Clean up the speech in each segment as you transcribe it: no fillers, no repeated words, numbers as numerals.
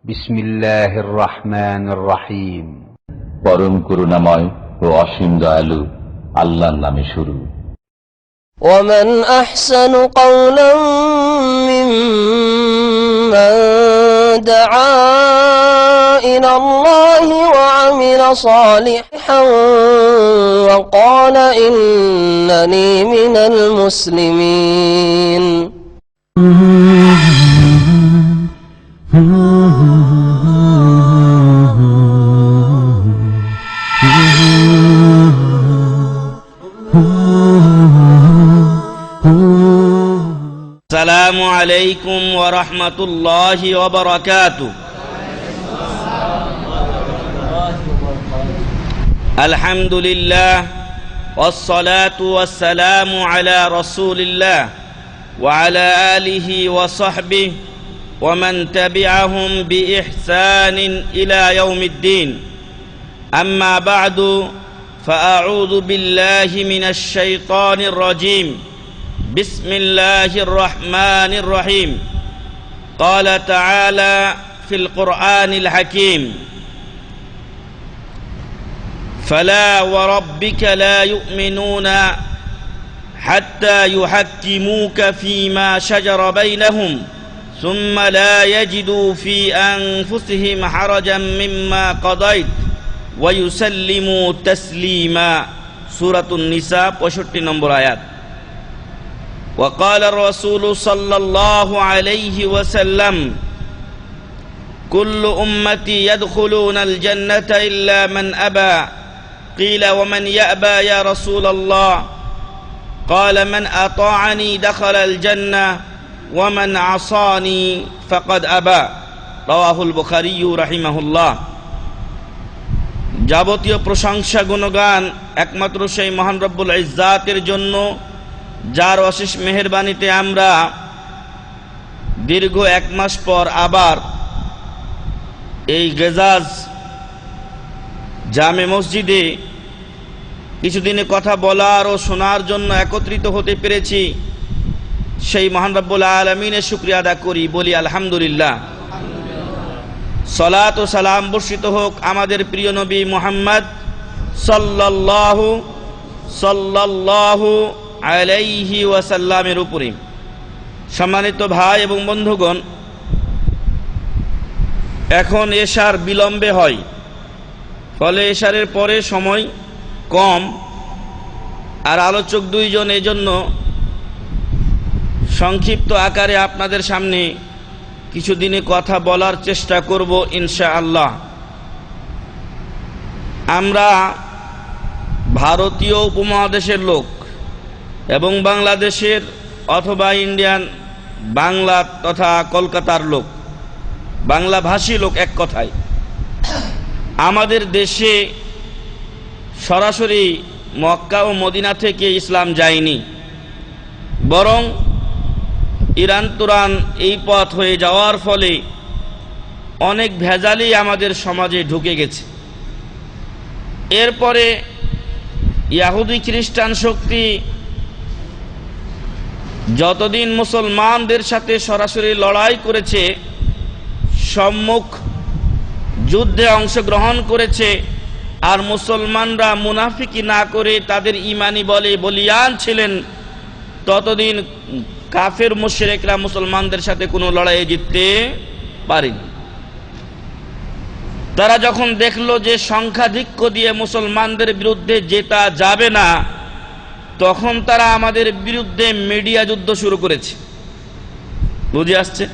বিসমিল্লাহির রহমানির রহিম। পরম করুণাময় ও অসীম দয়ালু আল্লাহর নামে শুরু। ومن أحسن قولا ممن دعا إلى الله وعمل صالحا وقال إنني من المسلمين السلام عليكم ورحمة الله وبركاته. الحمد لله والصلاة والسلام على رسول الله وعلى آله وصحبه ومن تبعهم بإحسان إلى يوم الدين. أما بعد فأعوذ بالله من الشيطان الرجيم. بسم الله الرحمن الرحيم. قال تعالى في القرآن الحكيم: فلا وربك لا يؤمنون حتى يحكموك فيما شجر بينهم ثم لا يجدوا في أنفسهم حرجا مما قضيت ويسلموا تسليما. سورة النساء 65 নম্বর আয়াত। وقال الرسول صلى الله عليه وسلم: كل أمتي يدخلون الجنة إلا من أبى. قيل ومن يأبى يا رسول الله؟ قال من أطاعني دخل الجنة ومن عصاني فقد أبى. رواه البخاري رحمه الله. যাবতীয় প্রশংসা গুণগান একমাত্র সেই মহান রব্বুল ইজ্জাতের জন্য, যার অশেষ মেহেরবানিতে আমরা দীর্ঘ 1 মাস পর আবার এই গেজাজ জামে মসজিদে কিছুদিনে কথা বলার ও শোনার জন্য একত্রিত হতে পেরেছি। সেই মহান রব্বুল আলামিনের শুকরিয়া আদা করি, বলি আলহামদুলিল্লাহ। সালাত ও সালাম বর্ষিত হোক আমাদের প্রিয় নবী মুহাম্মদ সাল্লাল্লাহু আলাইহি ওয়াসাল্লামের উপরে। সম্মানিত ভাই এবং বন্ধুগণ, এখন এশার বিলম্বে হয়, ফলে এশারের পরে সময় কম, আর আলোচক 2 জন, এজন্য সংক্ষিপ্ত আকারে আপনাদের সামনে কিছুদিনে কথা বলার চেষ্টা করব ইনশাআল্লাহ। আমরা ভারতীয় উপমহাদেশের লোক এবং বাংলাদেশের অথবা ইন্ডিয়ান বাংলা তথা কলকাতার লোক, বাংলাভাষী লোক, এক কথায় আমাদের দেশে সরাসরি মক্কা ও মদিনা থেকে ইসলাম যায়নি, বরং ইরান তুরান এই পথ হয়ে যাওয়ার ফলে অনেক ভেজালই আমাদের সমাজে ঢুকে গেছে। এরপরে ইহুদি খ্রিস্টান শক্তি যতদিন মুসলমানদের সাথে সরাসরি লড়াই করেছে, সম্মুখ যুদ্ধে অংশগ্রহণ করেছে, আর মুসলমানরা মুনাফিকি না করে তাদের ইমানি বলে বলিয়ান ছিলেন, ততদিন কাফের মুশরিকরা মুসলমানদের সাথে কোনো লড়াইয়ে জিততে পারেনি। তারা যখন দেখলো যে সংখ্যাধিক্য দিয়ে মুসলমানদের বিরুদ্ধে জেতা যাবে না, তখন তারা আমাদের বিরুদ্ধে মিডিয়া যুদ্ধ শুরু করেছে। বুঝে আসছে?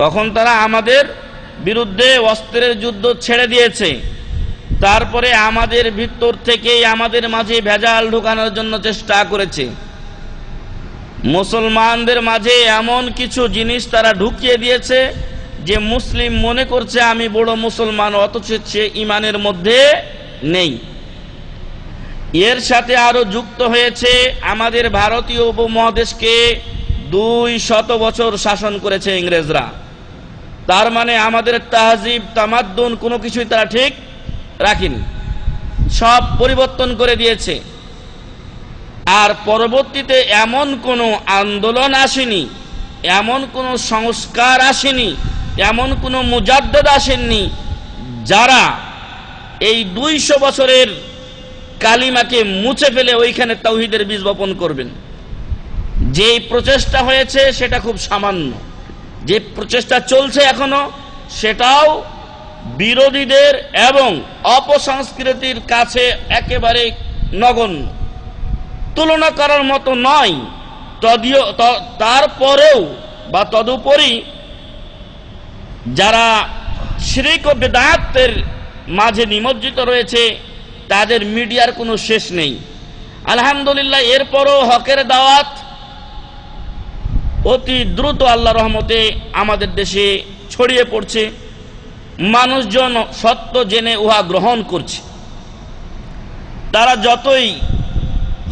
তখন তারা আমাদের বিরুদ্ধে অস্ত্রের যুদ্ধ ছেড়ে দিয়েছে। তারপরে আমাদের ভিতর থেকেই আমাদের মাঝে ভেজাল ঢোকানোর জন্য চেষ্টা করেছে। মুসলমানদের মাঝে এমন কিছু জিনিস তারা ঢুকিয়ে দিয়েছে যে মুসলিম মনে করছে আমি বড় মুসলমান, অথচ সে ইমানের মধ্যে নেই। এর সাথে আরো যুক্ত হয়েছে আমাদের ভারতীয় উপমহাদেশকে 200 বছর শাসন করেছে ইংরেজরা। তার মানে আমাদের তাহজিব তামাদ্দুন কোনো কিছুই তারা ঠিক রাখেনি, সব পরিবর্তন করে দিয়েছে। আর পরবর্তীতে এমন কোনো আন্দোলন আসেনি, এমন কোনো সংস্কার আসেনি এমন কোনো মুজাদ্দিদ আসেননি যারা এই 200 বছরের কালিমাকে মুছে ফেলে ওইখানে তাওহীদের বীজ বপন করবেন। যে প্রচেষ্টা হয়েছে সেটা খুব সামান্য, যে প্রচেষ্টা চলছে এখনো সেটাও বিরোধীদের এবং অপসংস্কৃতির কাছে একেবারে নগণ্য, তুলনা করার মতো নয়। তারপরেও বা তদুপরি যারা শিরক ও বিদআতের মাঝে নিমজ্জিত রয়েছে তাদের মিডিয়ার কোনো শেষ নেই। আলহামদুলিল্লাহ, এরপরও হকের দাওয়াত অতি দ্রুত আল্লাহর রহমতে আমাদের দেশে ছড়িয়ে পড়ছে। মানুষজন সত্য জেনে উহা গ্রহণ করছে। তারা যতই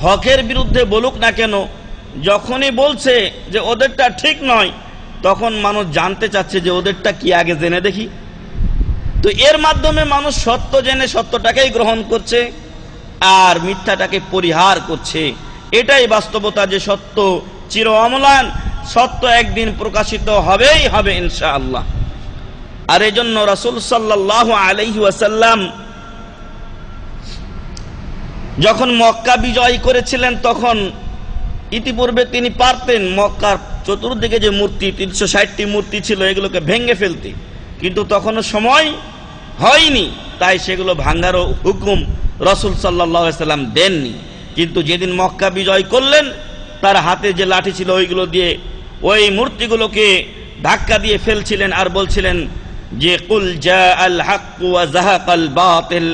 হকের বিরুদ্ধে বলুক না কেন, যখনই বলছে যে ওদেরটা ঠিক নয়, তখন মানুষ জানতে চাচ্ছে যে ওদেরটা কি, আগে জেনে দেখি। তো এর মাধ্যমে মানুষ সত্য জেনে সত্যটাকেই গ্রহণ করছে আর মিথ্যাটাকে পরিহার করছে। এটাই বাস্তবতা যে সত্য চির অম্লান, সত্য একদিন প্রকাশিত হবেই হবে ইনশাআল্লাহ। আর এই জন্য রাসূল সাল্লাল্লাহু আলাইহি ওয়াসাল্লাম যখন মক্কা বিজয় করেছিলেন তখন ইতিপূর্বে তিনি পারতেন মক্কার চতুর্দিকে যে মূর্তি 360টি মূর্তি ছিল এগুলোকে ভেঙে ফেলতে, কিন্তু তখনও সময় হয়নি, তাই সেগুলো ভাঙারও হুকুম রাসূল সাল্লাল্লাহু আলাইহি ওয়াসাল্লাম দেননি। কিন্তু যেদিন মক্কা বিজয় করলেন তার হাতে যে লাঠি ছিল ওইগুলো দিয়ে ওই মূর্তিগুলোকে ধাক্কা দিয়ে ফেলছিলেন আর বলছিলেন যে কুল জাআল হাক্কু ওয়া যাহাকাল বাতিল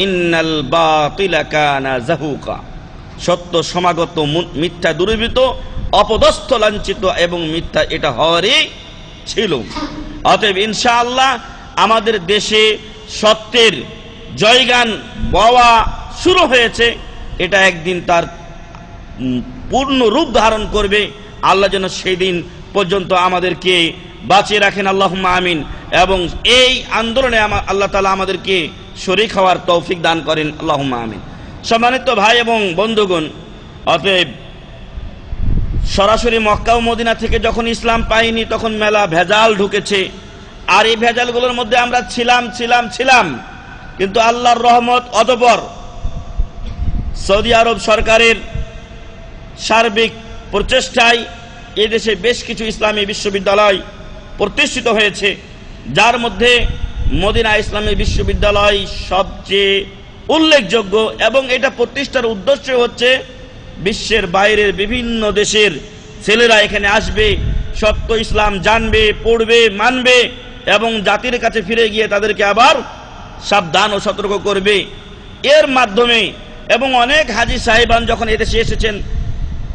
ইন্নাল বাতিলা কানা যাহুকা, সত্য সমাগত, মিথ্যা দূরীভূত, অপদস্থ, লাঞ্ছিত এবং মিথ্যা এটা হওয়ারই ছিল। অতএব ইনশাআল্লাহ আমাদের দেশে সত্যের জয়গান গাওয়া শুরু হয়েছে, এটা একদিন তার পূর্ণ রূপ ধারণ করবে। আল্লাহ যেন সেই দিন পর্যন্ত আমাদেরকে বাঁচিয়ে রাখেন, আল্লাহুম্মা আমিন। এবং এই আন্দোলনে আল্লাহ তাআলা আমাদেরকে শরীক হওয়ার তৌফিক দান করেন, আল্লাহুম্মা আমিন। সম্মানিত ভাই এবং বন্ধুগণ, অতএব সরাসরি মক্কা ও মদিনা থেকে যখন ইসলাম পাইনি তখন মেলা ভেজাল ঢুকেছে, আর এই ভেজালগুলোর মধ্যে আমরা ছিলাম। কিন্তু আল্লাহর রহমত, অতঃপর সৌদি আরব সরকারের সার্বিক প্রচেষ্টায় এদেশে বেশ কিছু ইসলামী বিশ্ববিদ্যালয় প্রতিষ্ঠিত হয়েছে, যার মধ্যে মদিনা ইসলামী বিশ্ববিদ্যালয় সবচেয়ে উল্লেখযোগ্য। এবং এটা প্রতিষ্ঠার উদ্দেশ্য হচ্ছে বিশ্বের বাইরের বিভিন্ন দেশের ছেলেরা এখানে আসবে, সত্য ইসলাম জানবে, পড়বে, মানবে এবং জাতির কাছে ফিরে গিয়ে তাদেরকে আবার সাবধান ও সতর্ক করবে। এর মাধ্যমে এবং অনেক হাজী সাহেবান যখন এদেশে এসেছেন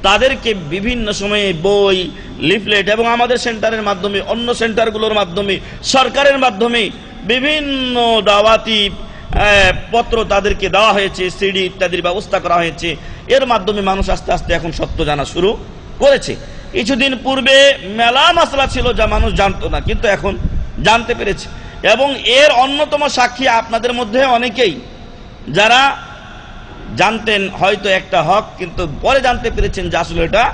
তাদেরকে বিভিন্ন সময়ে বই, লিফলেট এবং আমাদের সেন্টারের মাধ্যমে, অন্য সেন্টারগুলোর মাধ্যমে, সরকারের মাধ্যমে বিভিন্ন দাওয়াতি পত্র তাদেরকে দেওয়া হয়েছে, সিডি ইত্যাদির ব্যবস্থা করা হয়েছে। এর মাধ্যমে মানুষ আস্তে আস্তে এখন সত্য জানা শুরু করেছে। কিছুদিন পূর্বে মেলা মাসলা ছিল যা মানুষ জানতো না, কিন্তু এখন জানতে পেরেছে। এবং এর অন্যতম সাক্ষী আপনাদের মধ্যে অনেকেই, যারা জানতেন হয়তো একটা হক, কিন্তু পরে জানতে পেরেছেন যে আসলে এটা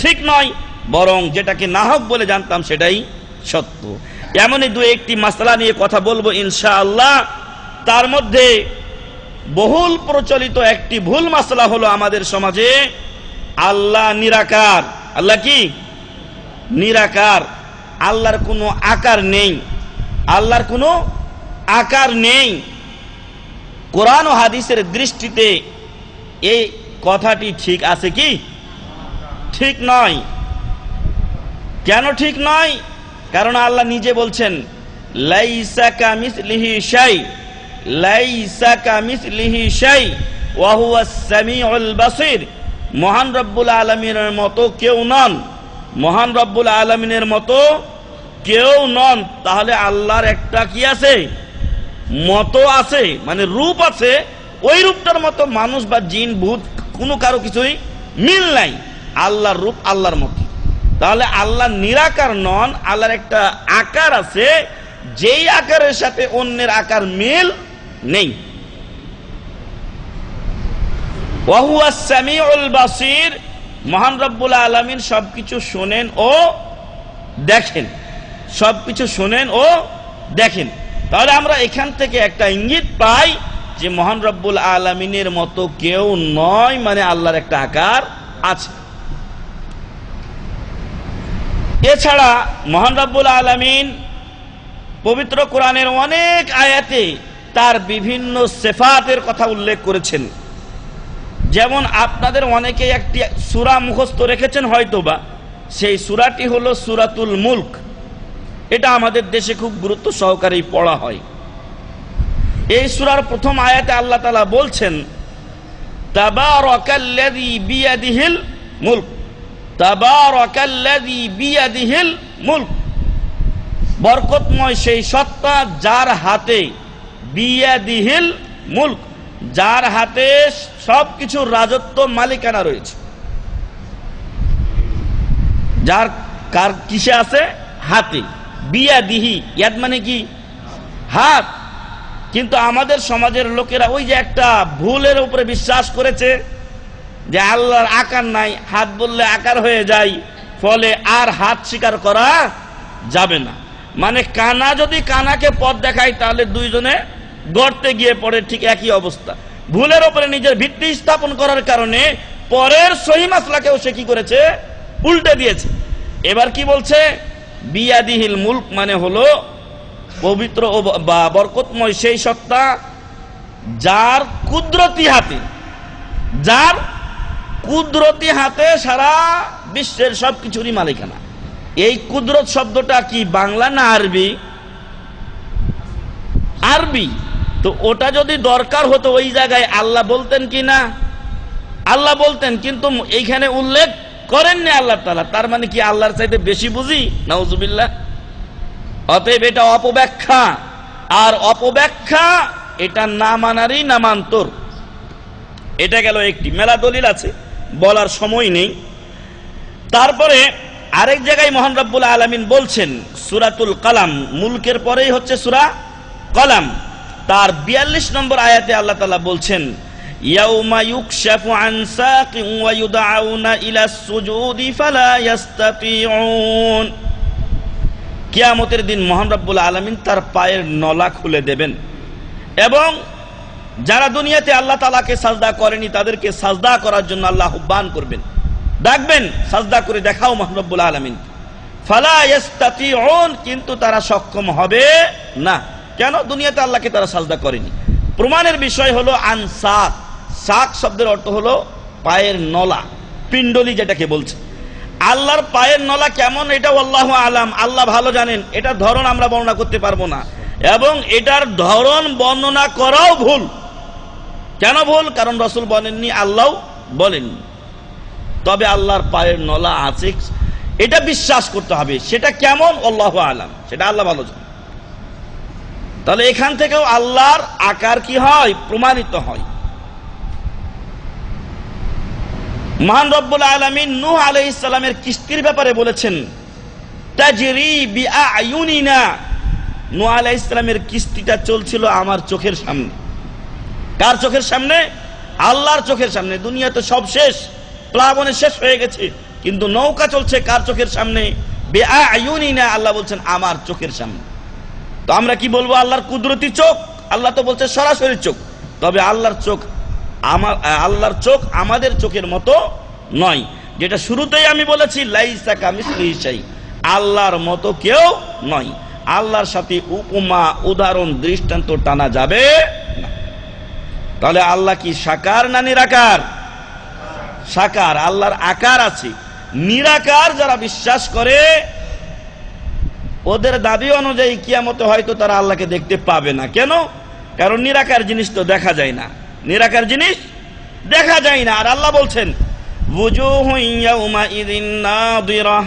ঠিক নয়, বরং যেটাকে না হক বলে জানতাম সেটাই সত্য। এমনই দু একটি মাসলা নিয়ে কথা বলবো ইনশাআল্লাহ। তার মধ্যে বহুল প্রচলিত একটি ভুল মাসলা হলো আমাদের সমাজে আল্লাহ নিরাকার। আল্লাহ কি নিরাকার? আল্লাহর কোনো আকার নেই, আল্লাহর কোনো আকার নেই। কোরআন ও হাদিসের দৃষ্টিতে এই কথাটি ঠিক আছে কি? ঠিক নয়। কেন ঠিক নয়? কারণ আল্লাহ নিজে বলছেন লাইসা কামিসলিহি শাই, লাইসা কামিসলিহি শাই ওয়া হুয়াস সামিউল বাসীর। মহান রব্বুল আলামিনের মতো কেউ নন, মহান রব্বুল আলামিনের মতো কেউ নন। তাহলে আল্লাহর একটা কি আছে? মতো আছে, মানে রূপ আছে। ওই রূপটার মতো মানুষ বা জিন, ভূত কোনো কারো কিছুই মিল নাই। আল্লাহর রূপ আল্লাহর মতো। তাহলে আল্লাহ নিরাকার নন, আল্লাহর একটা আকার আছে, যেই আকারের সাথে অন্যের আকার মিল নেই। ওয়া হুয়াস সামিউল বাসীর, মহান রব্বুল আলামিন সবকিছু শোনেন ও দেখেন। সবকিছু শোনেন ও দেখেন। তাহলে আমরা এখান থেকে একটা ইঙ্গিত পাই যে মহান রব্বুল আলামিনের মতো কেউ নয়, মানে আল্লাহর একটা আকার আছে। এছাড়া মহান রব্বুল আলামিন পবিত্র কোরআনের অনেক আয়াতে তার বিভিন্ন সিফাতের কথা উল্লেখ করেছেন। যেমন আপনাদের অনেকে একটি সূরা মুখস্থ রেখেছেন হয়তোবা, সেই সূরাটি হলো সূরাতুল মুলক। এটা আমাদের দেশে খুব গুরুত্ব সহকারেই পড়া হয়। এই সূরার প্রথম আয়াতে আল্লাহ তাআলা বলছেন, তাবারাকাল্লাযী বিয়াদিহিল মুলক, তাবারাকাল্লাযী বিয়াদিহিল মুলক, বরকতময় সেই সত্তা যার হাতে, বিয়াদিহিল মুলক, যার হাতে সবকিছুর রাজত্ব মালিকানা রয়েছে। যার কার কিসে আছে? হাতে। বিয়াদিহি, ইয়াদ মানে কি? হাত। কিন্তু আমাদের সমাজের লোকেরা ওই যে একটা ভুলের উপরে বিশ্বাস করেছে যে আল্লাহর আকার নাই, হাত বললে আকার হয়ে যায়, ফলে আর হাত স্বীকার করা যাবে না। মানে কানা যদি কানাকে পথ দেখায় তাহলে দুইজনে গর্তে গিয়ে পড়ে, ঠিক একই অবস্থা। ভুলের উপরে নিজের ভিত্তি স্থাপন করার কারণে পরের সহি মাসলাকেও সে কি করেছে? উল্টে দিয়েছে। এবার কি বলছে? বিয়াদিহিল মুলক মানে হলো পবিত্র ও বরকতময় সেই সত্তা যার কুদরতি হাতে, যার কুদরতি হাতে সারা বিশ্বের সবকিছুরই মালিকানা। এই কুদরত শব্দটা কি বাংলা না আরবি? আরবি। তো ওটা যদি দরকার হতো ওই জায়গায় আল্লাহ বলতেন কি না? আল্লাহ বলতেন, কিন্তু এইখানে উল্লেখ করেননি আল্লাহ তাআলা। তার মানে কি আল্লাহর চাইতে বেশি বুঝি? নাউজুবিল্লাহ। অতএব এটা অপব্যাখ্যা, আর অপব্যাখ্যা এটা না মানারই নামান্তর। এটা গেল একটি, মেলা দলিল আছে, বলার সময় নেই। তারপরে আরেক জায়গায় মহান রব্বুল আলামিন বলছেন, সূরাতুল কালাম, মুলকের পরেই হচ্ছে সূরা কলাম, তার 42 নম্বর আয়াতে আল্লাহ তাআলা বলছেন, ইয়াউমা ইউকশাফু আন সাকিন ওয়া ইউদআউনা ইলাস সুজুদি ফালা ইস্তাতিউন। কিয়ামতের দিন মহান রব্বুল আলামিন তার পায়ের নলা খুলে দেবেন এবং যারা দুনিয়াতে আল্লাহ তাআলাকে সাজদা করেনি তাদেরকে সাজদা করার জন্য আল্লাহ আহ্বান করবেন, ডাকবেন, সাজদা করে দেখাও মহান রব্বুল আলামিন। ফালা ইস্তাতিউন, কিন্তু তারা সক্ষম হবে না। কেন? দুনিয়াতে আল্লাহকে তারা সাজদা করেনি। প্রমাণের বিষয় হলো আনসাক। সাক শব্দের অর্থ হলো পায়ের নলা, পিণ্ডলি যেটাকে বলছে। আল্লাহর পায়ের নলা কেমন এটা আল্লাহু আলাম, আল্লাহ ভালো জানেন। এটা ধরন আমরা বর্ণনা করতে পারবো না, এবং এটার ধরন বর্ণনা করাও ভুল। কেন ভুল? কারণ রাসূল বলেননি, আল্লাহ বলেননি। তবে আল্লাহর পায়ের নলা আছে, এটা বিশ্বাস করতে হবে। সেটা কেমন? আল্লাহু আলাম, সেটা আল্লাহ ভালো জানেন। তাহলে এখান থেকেও আল্লাহর আকার কি হয়? প্রমাণিত হয়। মহান রব্বুল আলামিন নূহ আলাইহিস সালামের কিস্তির ব্যাপারে বলেছেন, তাজরি বিআয়ুনিনা। নূহ আলাইহিস সালামের কিস্তিটা চলছিল আমার চোখের সামনে। কার চোখের সামনে? আল্লাহর চোখের সামনে। দুনিয়াতে সব শেষ, প্লাবনে শেষ হয়ে গেছে, কিন্তু নৌকা চলছে কার চোখের সামনে? বিআয়ুনিনা। আল্লাহ বলছেন আমার চোখের সামনে। তো আমরা কি বলবো? আল্লাহর কুদরতি চোখ। আল্লাহ তো বলছে সরাসরি চোখ। তবে আল্লাহর চোখ আমাদের চোখের মতো নয়। যেটা শুরুতেই আমি বলেছি, লাইসা কামিসলিহি শাই, আল্লাহর মতো কেউ নয়। আল্লাহর সাথে উপমা, উদাহরণ, দৃষ্টান্ত টানা যাবে না। তাহলে আল্লাহ কি সাকার না নিরাকার? সাকার। আল্লাহর আকার আছে। নিরাকার যারা বিশ্বাস করে ওদের দাবি অনুযায়ী কিয়ামতে হয়তো তারা আল্লাহকে দেখতে পাবে না। কেন? কারণ নিরাকার জিনিস তো দেখা যায় না, নিরাকার জিনিস দেখা যায় না। আর আল্লাহ বলছেন, ওয়াজুহু ইয়াউমাইযিন নাযিরাহ,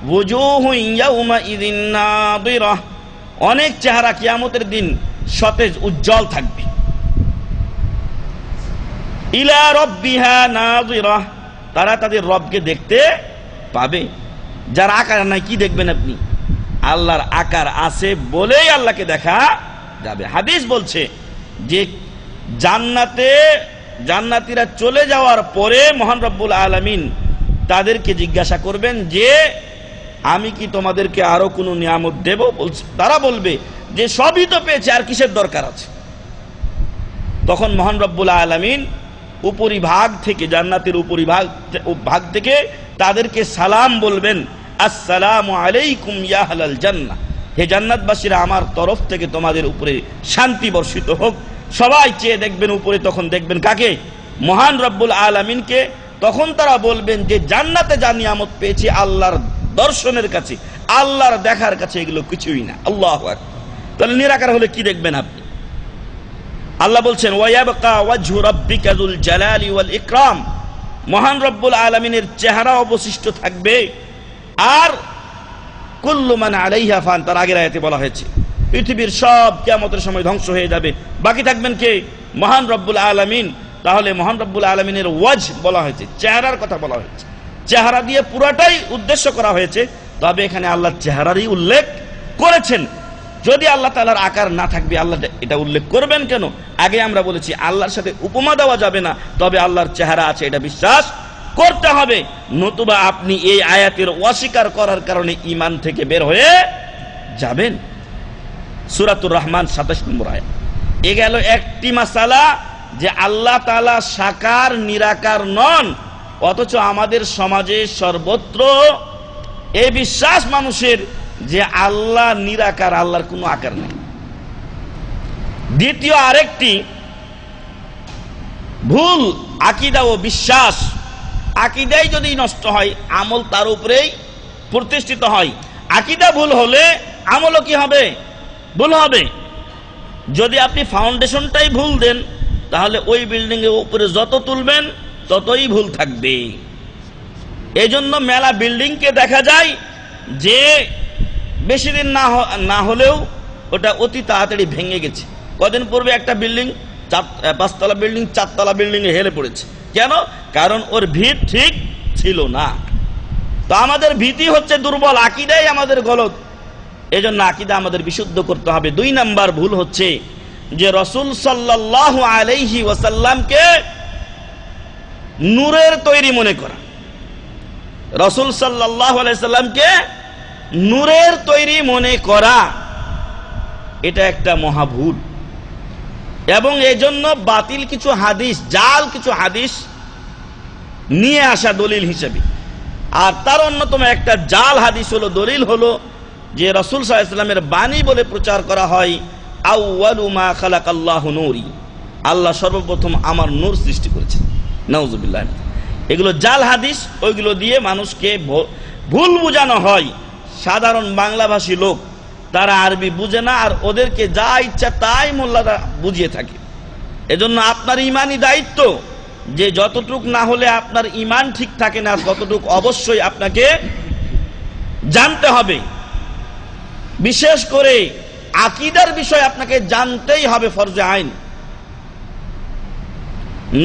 ওয়াজুহু ইয়াউমাইযিন নাযিরাহ, অনেক চেহারা কিয়ামতের দিন সতেজ উজ্জ্বল থাকবে। ইলা রাব্বিহা নাযিরাহ, তারা তাদের রবকে দেখতে পাবে। যার আকার নাই কি দেখবেন আপনি? আল্লাহর আকার আছে বলেই আল্লাহকে দেখা যাবে। হাদিস বলছে যে জান্নাতীরা চলে যাওয়ার পরে মহান রব্বুল আলামিন তাদেরকে জিজ্ঞাসা করবেন যে আমি কি তোমাদেরকে আরো কোনো নিয়ামত দেব? বলছে, তারা বলবে যে সবই তো পেয়েছে, আর কিসের দরকার আছে? তখন মহান রব্বুল আলামিন উপরিভাগ থেকে, জান্নাতের উপরিভাগ থেকে তাদেরকে সালাম বলবেন, আসসালামু আলাইকুম ইয়া আহলাল জান্নাহ, হে জান্নাতবাসীরা, আমার তরফ থেকে তোমাদের উপরে শান্তি বর্ষিত হোক। সবাই চেয়ে দেখবেন উপরে, তখন দেখবেন কাকে? মহান রব্বুল আলামিনকে। তখন তারা বলবেন যে জান্নাতে যা নিয়ামত পেয়েছি আল্লাহর দর্শনের কাছে, আল্লাহর দেখার কাছে এগুলো কিছুই না। আল্লাহু আকবার। তাহলে নিরাকার হলে কি দেখবেন আপনি? আল্লাহ বলছেন, ওয়ায়াবকা ওয়াজহু রাব্বিকা যুল জালালি ওয়াল ইকরাম, মহান রব্বুল আলামিনের চেহারা অবশিষ্ট থাকবে। আর কুল্লু মান আলাইহা ফান, তার আগের আয়াতে বলা হয়েছে পৃথিবীর সব কিয়ামতের সময় ধ্বংস হয়ে যাবে, বাকি থাকবেন কে? মহান রব্বুল আলামিন। তাহলে মহান রব্বুল আলামিনের ওয়াজ বলা হয়েছে, চেহারার কথা বলা হয়েছে, চেহারা দিয়ে পুরাটাই উদ্দেশ্য করা হয়েছে। তবে এখানে আল্লাহ চেহারারই উল্লেখ করেছেন। যদি আল্লাহ তাআলার আকার না থাকবে, আল্লাহ এটা উল্লেখ করবেন কেন? আগে আমরা বলেছি আল্লাহর সাথে উপমা দেওয়া যাবে না, তবে আল্লাহর চেহারা আছে এটা বিশ্বাস করতে হবে। নতুবা আপনি এই আয়াতের অস্বীকার করার কারণে ঈমান থেকে বের হয়ে যাবেন। সূরাতুর রহমান 27 নম্বর আয়াত। এ গেল একটি মাসালা যে আল্লাহ তাআলা সাকার নিরাকার নন, অথচ আমাদের সমাজে সর্বত্র এই বিশ্বাস মানুষের যে আল্লাহ নিরাকার, আল্লাহর কোনো আকার নেই। দ্বিতীয় আরেকটি ভুল আকীদা ও বিশ্বাস, আকীদাই যদি নষ্ট হয় আমল তার উপরেই প্রতিষ্ঠিত হয়। আকীদা ভুল হলে আমলও কি হবে? ভুল হবে। যদি আপনি ফাউন্ডেশনটাই ভুল দেন, তাহলে ওই বিল্ডিং এর উপরে যত তুলবেন ততই ভুল থাকবে। এই জন্য মেলা বিল্ডিংকে দেখা যায় যে বেশি দিন না হলেও ওটা অতি তাড়াতাড়ি ভেঙে গেছে। কদিন পূর্বে একটা বিল্ডিং, 5 তলা বিল্ডিং 4 তলা বিল্ডিং এ হেলে পড়েছে। কেন? কারণ ওর ভিত ঠিক ছিল না। তো আমাদের ভীতি হচ্ছে দুর্বল, আকীদাই আমাদের গলত। এজন্য আকীদা আমাদের বিশুদ্ধ করতে হবে। 2 নাম্বার ভুল হচ্ছে যে রাসূল সাল্লাল্লাহু আলাইহি ওয়াসাল্লামকে নূরের তৈরি মনে করা। রাসূল সাল্লাল্লাহু আলাইহি সাল্লামকে নূরের তৈরি মনে করা, এটা একটা মহাভুল। এবং এজন্য বাতিল কিছু হাদিস, জাল কিছু হাদিস নিয়ে আসা দলিল হিসেবে। আর তার অন্যতম একটা জাল হাদিস হলো, দলিল হলো যে রাসূল সাল্লাল্লাহু আলাইহি ওয়াসাল্লামের বাণী বলে প্রচার করা হয়, আউয়ালু মা খালাকাল্লাহু নূরি, আল্লাহ সর্বপ্রথম আমার নূর সৃষ্টি করেছেন। নাউযুবিল্লাহ। এগুলো জাল হাদিস, ওইগুলো দিয়ে মানুষকে ভুল বোঝানো হয়। সাধারণ বাংলাভাষী লোক, তারা আরবি বুঝে না, আর ওদেরকে যা ইচ্ছা তাই মোল্লারা বুঝিয়ে থাকে। এজন্য আপনার ঈমানি দায়িত্ব যে যতটুক না হলে আপনার ঈমান ঠিক থাকে না, ততটুক অবশ্যই আপনাকে জানতে হবে। বিশেষ করে আকীদার বিষয় আপনাকে জানতেই হবে, ফরজে আইন।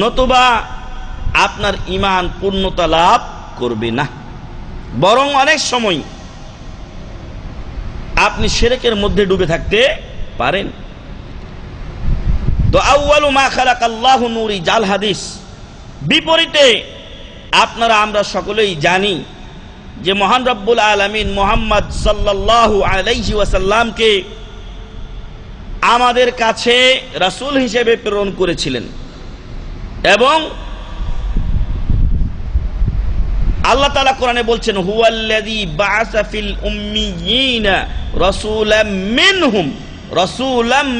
নতুবা আপনার ঈমান পূর্ণতা লাভ করবে না, বরং অনেক সময় আপনি শিরকের মধ্যে ডুবে থাকতে পারেন। তো আউয়ালু মা খালাকাল্লাহু নূরি, জাল হাদিস। বিপরীতে আমরা সকলেই জানি যে মহান রব্বুল আলামিন মুহাম্মদ সাল্লাল্লাহু আলাইহি ওয়াসাল্লামকে আমাদের কাছে রাসূল হিসেবে প্রেরণ করেছিলেন। এবং আল্লাহ তাআলা কোরআনে বলছেন, হুয়াল্লাযী বাআসা ফিল উম্মিয়িনা রাসূলাম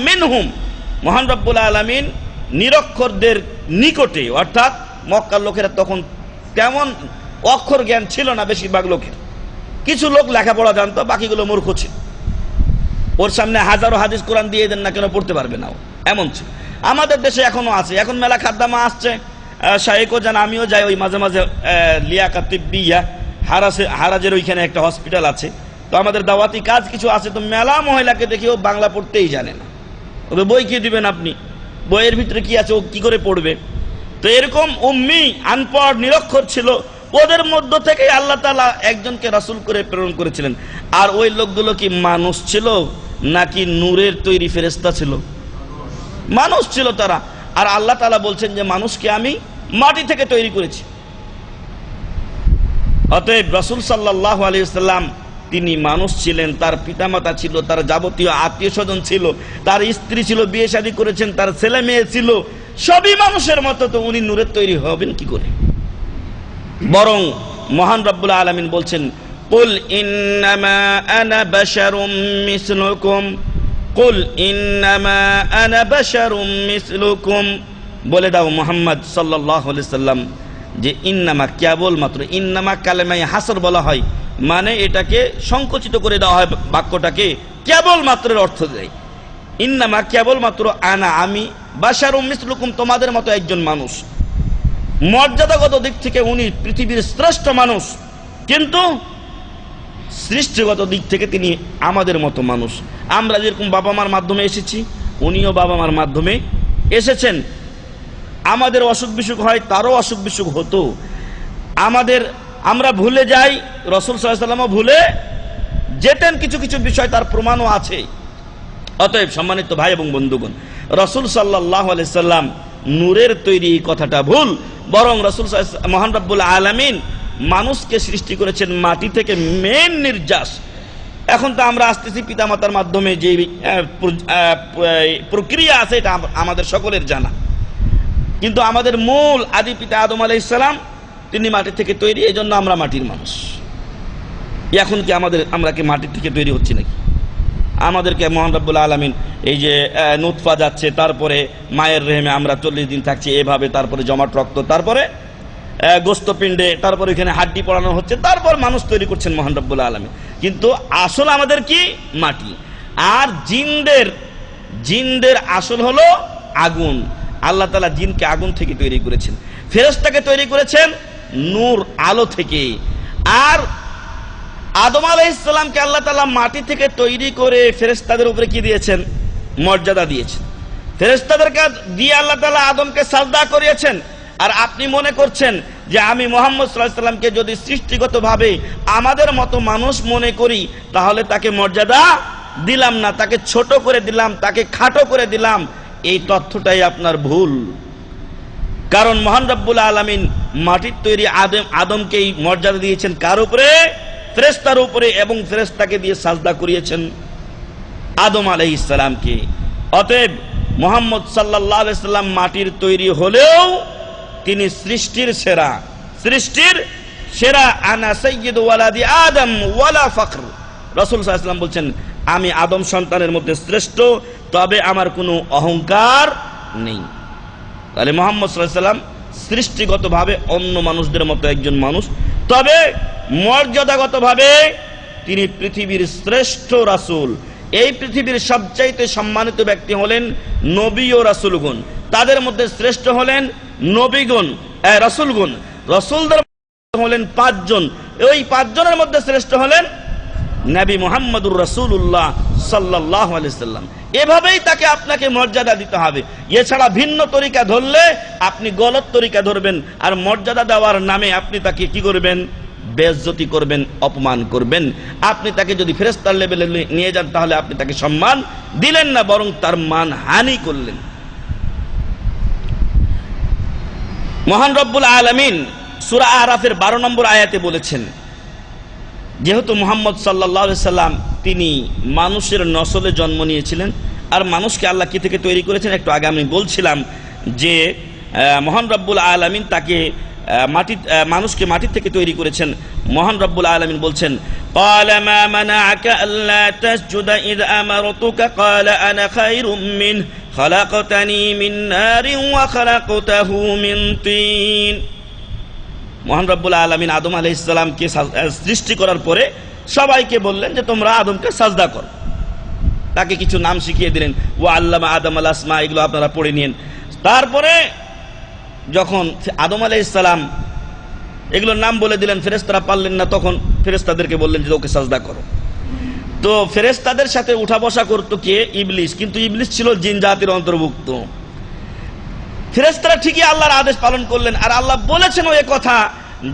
মিনহুম। মহান রব্বুল আলামিন নিরক্ষরদের নিকটে, অর্থাৎ মক্কার লোকেরা তখন তেমন অক্ষর জ্ঞান ছিল না বেশিরভাগ লোকের। কিছু লোক লেখাপড়া জানতো, বাকিগুলো মূর্খ ছিল। ওর সামনে হাজারো হাদিস কোরআন দিয়ে দেন না কেন, পড়তে পারবে না, এমন ছিল। আমাদের দেশে এখনো আছে, এখন মেলা খাদ্দামা আসছে, শায়েকও যান, আমিও যাই ওই মাঝে মাঝে লিয়াকাত তিব্বিয়া হারাজের ওইখানে একটা হসপিটাল আছে। তো আমাদের দাওয়াতি কাজ কিছু আছে, তো মেলা মহিলাকে দেখেও বাংলা পড়তেই জানে না। ওদের বই কি দিবেন আপনি? বইয়ের ভিতরে কি আছে ও কি করে পড়বে? তো এরকম উম্মি, আনপড়, নিরক্ষর ছিল, ওদের মধ্য থেকে আল্লাহ তাআলা একজনকে রাসূল করে প্রেরণ করেছিলেন। আর ওই লোকগুলো কি মানুষ ছিল নাকি নূরের তৈরি ফেরেশতা ছিল? মানুষ ছিল তারা। আর আল্লাহ তাআলা বলছেন যে মানুষকে আমি মাটি থেকে তৈরি করেছি। অতএব রাসূল সাল্লাল্লাহু আলাইহি ওয়াসাল্লাম তিনি মানুষ ছিলেন, তার পিতামাতা ছিল, তার যাবতীয় আত্মীয় স্বজন ছিল, তার স্ত্রী ছিল, বিয়ে শাদী করেছেন, তার ছেলে মেয়ে ছিল, সবই মানুষের মতো, তো উনি নূরের তৈরি হবেন কি করে? বরং মহান রব্বুল আলামিন বলছেন, কুল ইন্নামা আনা বাশারুম মিসলুকুম, কুল ইন্নামা আনা বাশারুম মিসলুকুম, বলে দাও মুহাম্মদ সাল্লাল্লাহু আলাইহি সাল্লাম যে ইন্নামা, কেবলমাত্র, ইন্নামা কালেমায়ে হাসর বলা হয়, মানে এটাকে সংকুচিত করে দেওয়া হয়, বাক্যটাকে কেবলমাত্রের অর্থ দেয়। ইন্নামা কেবলমাত্র, আনা আমি, বাশারুম মিসলুকুম তোমাদের মতো একজন মানুষ। মর্যাদাগত দিক থেকে উনি পৃথিবীর শ্রেষ্ঠ মানুষ, কিন্তু সৃষ্টিগত দিক থেকে তিনি আমাদের মতো মানুষ। আমরা যেরকম বাবা মার মাধ্যমে এসেছি, উনিও বাবা মার মাধ্যমে এসেছেন। আমাদের অসুখ বিসুখ হয়, তারও অসুখ বিসুখ হতো। আমরা ভুলে যাই, রাসূল সাল্লাল্লাহু আলাইহি ওয়াসাল্লামও ভুলে যেতেন, কিছু কিছু বিষয় তার প্রমাণও আছে। অতএব সম্মানিত ভাই এবং বন্ধুগণ, রাসূল সাল্লাল্লাহু আলাইহি সাল্লাম নূরের তৈরি, কথাটা ভুল। বরং রাসূল মহান রব্বুল আলামিন মানুষকে সৃষ্টি করেছেন মাটি থেকে, মেন নির্যাস। এখন তো আমরা আসতেছি পিতামাতার মাধ্যমে, যে প্রক্রিয়া আছে এটা আমাদের সকলের জানা, কিন্তু আমাদের মূল আদি পিতা আদম আলাইহিস সালাম তিনি মাটি থেকে তৈরি, এই জন্য আমরা মাটির মানুষ। এখন কি আমরা কি মাটির থেকে তৈরি হচ্ছি নাকি? আমাদেরকে মহান রব্বুল আলামিন এই যে নুতফা যাচ্ছে, তারপরে মায়ের রেহেমে আমরা 40 দিন থাকছি এভাবে, তারপরে জমাট রক্ত, তারপরে গোস্তপিণ্ডে, তারপরে এখানে হাড্ডি পড়ানো হচ্ছে, তারপর মানুষ তৈরি করছেন মহান রব্বুল আলামিন। কিন্তু আসল আমাদের কি? মাটি। আর জিনদের আসল হলো আগুন। আল্লাহ তাআলা জিনকে আগুন থেকে তৈরি করেছেন, ফেরেশতাকে তৈরি করেছেন নূর, আলো থেকে। আর আদম আলাইহিস সালামকে আল্লাহ তাআলা মাটি থেকে তৈরি করে ফেরেশতাদের উপরে কি দিয়েছেন? মর্যাদা দিয়েছেন। ফেরেশতাদেরকে দিয়ে আল্লাহ তাআলা আদমকে সাজদা করিয়েছেন। আর আপনি মনে করছেন যে আমি মুহাম্মদ সাল্লাল্লাহু আলাইহি সাল্লামকে যদি সৃষ্টিগতভাবে আমাদের মতো মানুষ মনে করি, তাহলে তাকে মর্যাদা দিলাম না, তাকে ছোট করে দিলাম, তাকে খাটো করে দিলাম। এই তথ্যটাই আপনার ভুল। কারণ মহান রব্বুল আলামিন মাটির তৈরি আদমকে এই মর্যাদা দিয়েছেন কার উপরে? ফেরেশতার উপরে, এবং ফেরেশতাকে দিয়ে সাজদা করিয়েছেন আদম আলাইহিস সালামকে। অতএব মুহাম্মদ সাল্লাল্লাহু আলাইহি সাল্লাম মাটির তৈরি হলেও তিনি সৃষ্টির সেরা। আনা সাইয়্যিদু ওয়ালাদি আদম ওয়ালা ফখর। রাসূল সাল্লাল্লাহু আলাইহি ওয়াসাল্লাম বলছেন, আমি আদম সন্তানের মধ্যে শ্রেষ্ঠ, তবে আমার কোনো অহংকার নেই। তাহলে মুহাম্মদ সাল্লাল্লাহু আলাইহি ওয়াসাল্লাম সৃষ্টিগতভাবে অন্য মানুষদের মতো একজন মানুষ, তবে মর্যাদাগতভাবে তিনি পৃথিবীর শ্রেষ্ঠ রাসূল। এই পৃথিবীর সবচাইতে সম্মানিত ব্যক্তি হলেন নবী ও রাসূলগণ। তাদের মধ্যে শ্রেষ্ঠ হলেন নবীগণ, রাসূলগণ। রাসূলদের হলেন 5 জন। ওই 5 জনের মধ্যে শ্রেষ্ঠ হলেন নবী মুহাম্মদুর রাসূলুল্লাহ সাল্লাল্লাহু আলাইহি সাল্লাম। এভাবেই তাকে আপনাকে মর্যাদা দিতে হবে। এছাড়া ভিন্ন তরিকা ধরলে আপনি গলত তরিকা ধরবেন, আর মর্যাদা দেওয়ার নামে আপনি তাকে কি করবেন? বেইজ্জতি করবেন, অপমান করবেন। আপনি তাকে যদি ফেরেশতার লেভেলে নিয়ে যান, তাহলে আপনি তাকে সম্মান দিলেন না, বরং তার মান হানি করলেন। মহান রব্বুল আলামিন সূরা আরাফের 12 নম্বর আয়াতে বলেছেন, যেহেতু মুহাম্মদ সাল্লাল্লাহু আলাইহি সাল্লাম তিনি মানুষের নসলে জন্ম নিয়েছিলেন, আর মানুষকে আল্লাহ কি থেকে তৈরি করেছেন একটু আগে আমি বলছিলাম যে মহান রব্বুল আলামিন তাকে মানুষকে মাটি থেকে তৈরি করেছেন। মহান রব্বুল আলামিন বলছেন, ক্বালা মা মানাআকা আল্লা তাসজুদা ইয আমারতুকা ক্বালা আনা খায়রুম মিন খালাকতানি মিন নারিন ওয়া খালাকতাহু মিন তিন। মহান রব্বুল আলামিন আদম আলাইহিস সালামকে সৃষ্টি করার পরে সবাইকে বললেন যে তোমরা আদমকে সাজদা করো। তাকে কিছু নাম শিখিয়ে দিলেন, ওয়া আল্লামা আদম আল আসমা, এগুলো আপনারা পড়ে নিন। তারপরে যখন আদম আলাইহিস সালাম এগুলোর নাম বলে দিলেন, ফেরেশতারা পারলেন না, তখন ফেরেশতাদেরকে বললেন যে ওকে সাজদা করো। তো ফেরেশতাদের সাথে উঠা বসা করতো কে? ইবলিস। কিন্তু ইবলিস ছিল জিন জাতির অন্তর্ভুক্ত। ফেরেশতারা ঠিকই আল্লাহর আদেশ পালন করলেন, আর আল্লাহ বলেছেন ওই কথা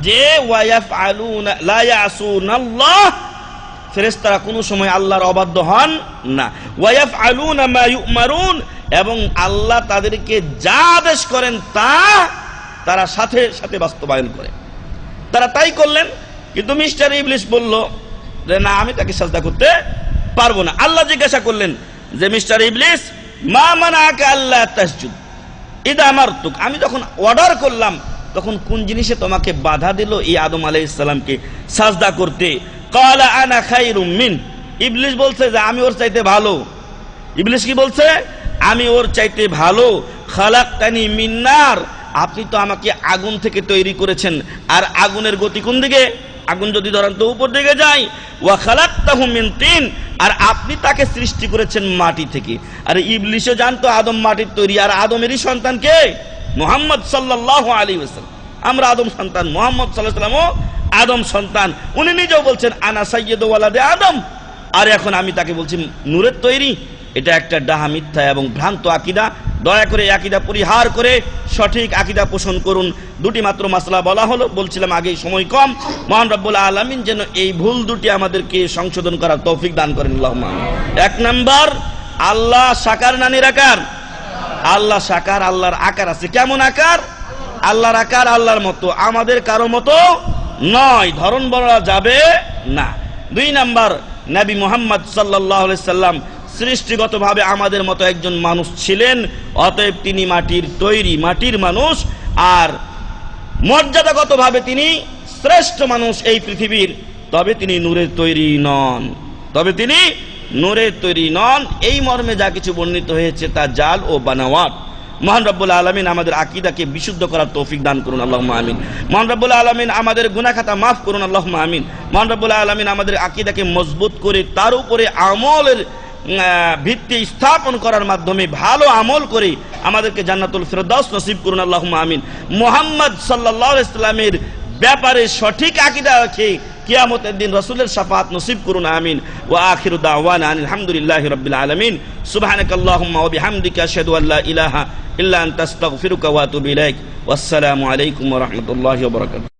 যে ওয়া ইয়াফআলুনা লা ইয়াসুনাল্লাহ, ফেরেশতারা কোনো সময় আল্লাহর অবাধ্য হন না। ওয়া ইয়াফআলুনা মা ইউমারুন, এবং আল্লাহ তাদেরকে যা আদেশ করেন তা তারা সাথে সাথে বাস্তবায়ন করে। তারা তাই করলেন। কিন্তু মিস্টার ইবলিস বলল যে না আমি তাকে সাজদা করতে পারবো না। আল্লাহ জিজ্ঞাসা করলেন যে মিস্টার ইবলিস মা মানাকা আল্লাহ তাসজুদ ইদা আমারতুক, আমি যখন অর্ডার করলাম তখন কোন জিনিসে তোমাকে বাধা দিল এই আদম আলাইহিস সালামকে সাজদা করতে? ক্বালা আনা খায়রুম মিন, ইবলিস বলছে যে আমি ওর চাইতে ভালো। ইবলিস কি বলছে? আমি ওর চাইতে ভালো। খালাকতানি মিন নার, আপনি তো আমাকে আগুন থেকে তৈরি করেছেন, আর আগুনের গতি কোন দিকে? আগুন যদি ধরেন তো উপর দিকে যায়। ওয়া খালাকতাহু মিন তিন, আর আপনি তাকে সৃষ্টি করেছেন মাটি থেকে। আর ইবলিসও জানতো আদম মাটির তৈরি, আর আদমেরই সন্তান কে? মুহাম্মদ সাল্লাল্লাহু আলাইহি ওয়াসাল্লাম। আমরা আদম সন্তান, মুহাম্মদ সাল্লাল্লাহু আলাইহি ওয়াসাল্লামও আদম সন্তান। উনি নিজেও বলছেন আনা সাইয়্যিদু ওয়ালাদে আদম, আর এখন আমি তাকে বলছি নূরের তৈরি। এটা একটা ডাহা, মিথ্যা এবং ভ্রান্ত আকীদা। দয়া করে এই আকীদা পরিহার করে সঠিক আকীদা পোষণ করুন। দুটি মাত্র মাসলা বলা হলো, বলছিলাম আগেই সময় কম। মহান রব্বুল আলামিন যেন এই ভুল দুটি আমাদেরকে সংশোধন করার তৌফিক দান করেন, আল্লাহুম্মা আমিন। এক নাম্বার, আল্লাহ সাকার না নিরাকার? আল্লাহ সাকার, আল্লাহর আকার আছে। কেমন আকার? আল্লাহর আকার আল্লাহর মতো, আমাদের কারো মতো নয়, ধরন বলা যাবে না। দুই নাম্বার, নবী মুহাম্মদ সাল্লাল্লাহু আলাইহি সাল্লাম সৃষ্টিগতভাবে আমাদের মতো একজন মানুষ ছিলেন, অতএব তিনি মাটির তৈরি, মাটির মানুষ। আর মর্যাদাগতভাবে তিনি শ্রেষ্ঠ মানুষ এই পৃথিবীর, তবে তিনি নূরের তৈরি নন, তবে তিনি নূরের তৈরি নন। এই মর্মে যা কিছু বর্ণিত হয়েছে তা জাল ও বানাওয়াত। মহান রব্বুল আলামিন আমাদের আকীদাকে বিশুদ্ধ করার তৌফিক দান করুন, আল্লাহুম্মা আমিন। মহান রব্বুল আলামিন আমাদের গুনাহ খাতা মাফ করুন, আল্লাহুম্মা আমিন। মহান রব্বুল আলামিন আমাদের আকীদাকে মজবুত করে তার উপরে আমলের ভিত্তি স্থাপন করার মাধ্যমে ভালো আমল করে আমাদেরকে জান্নাতুল ফিরদাউস নসিব করুন, আল্লাহুম্মা আমিন। মুহাম্মদ সাল্লাল্লাহু আলাইহি ওয়াসাল্লামের ব্যাপারে সঠিক আকীদা রেখে কিয়ামতের দিন রাসূলের শাফাআত নসিব করুন, আমিন। ওয়া আখিরু দাওয়ানা আলহামদুলিল্লাহি রাব্বিল আলামিন। সুবহানাকাল্লাহুম্মা ওয়া বিহামদিকা আশহাদু আল্লা ইলাহা ইল্লা আনতা আস্তাগফিরুকা ওয়া আতুবু ইলাইক। ওয়াসসালামু আলাইকুম ওয়া রাহমাতুল্লাহি ওয়া বারাকাতুহু।